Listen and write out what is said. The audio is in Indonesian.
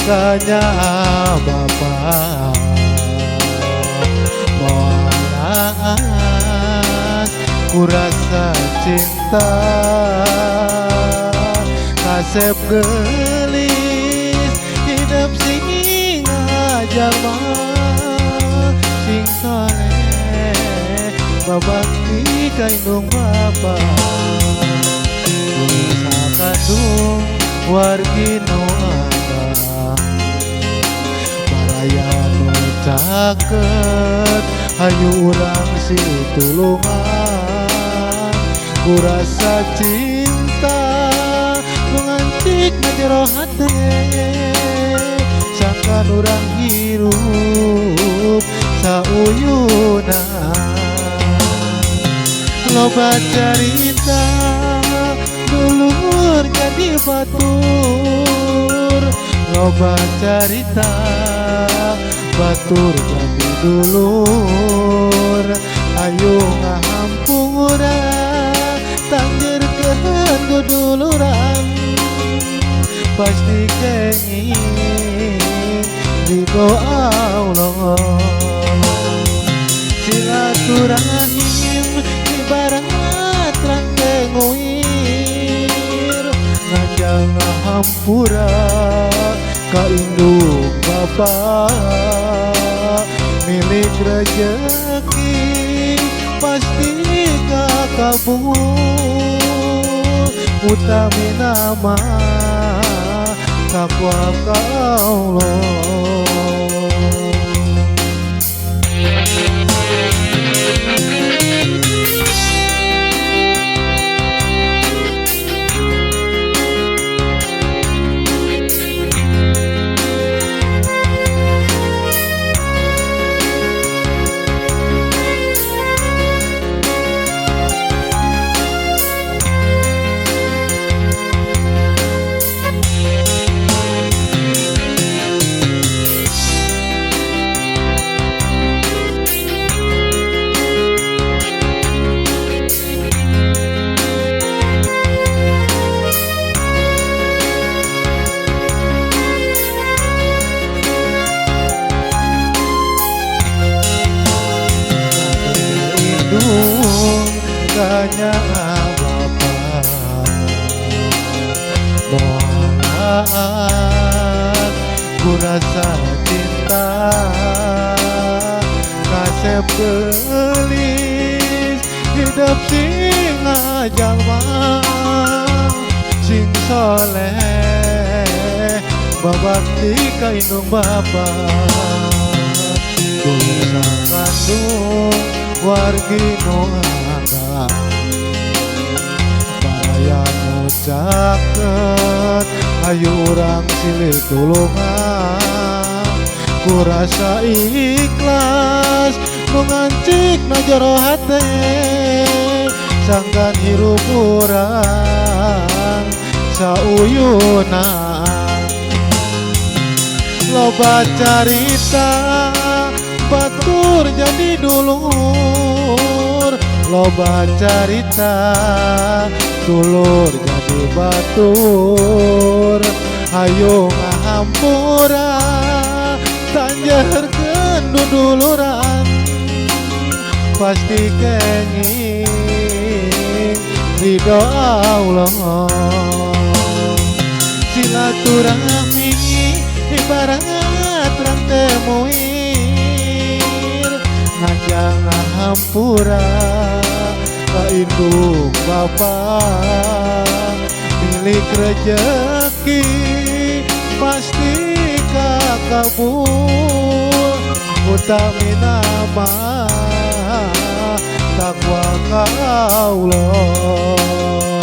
Kanya Bapak moalas kurasa cinta kasep gelis hidup sing jalma sing soleh babakti ka indung Bapa dosa kandung wargi nu nu caket hayu urang si tulungan kurasa cinta mengancik ngajero hati sangkan urang hirup sauyuna loba cerita dulur jadi batur loba cerita batur jadi dulur ayo ngahampura tanggirkeun duduluran pasti kenging ridho Allah silaturahim ibarat ranting uir ngajang ngahampura ka indung Bapa milik rejeki pasti kakabul utami nama takwa ka Allah. Kanya Bapa moalas kurasa cinta kasep gelis hidup sing jalma sing soleh babakti ka indung Bapa dosa kandung wargi nu baraya nu caket ayu urang silih tulungan kurasa ikhlas nu ngancik na jero hate sangkan hirup urang sauyuna loba carita batur jadi dulur loba carita dulur jadi batur ayo ngahampura tanjarkeun duduluran pasti kenging ridho Allah silaturahmi ibarat ranting uir ngajang ngahampura ka indung Bapa milik rejeki pasti kakabul utami nama takwa ka Allah.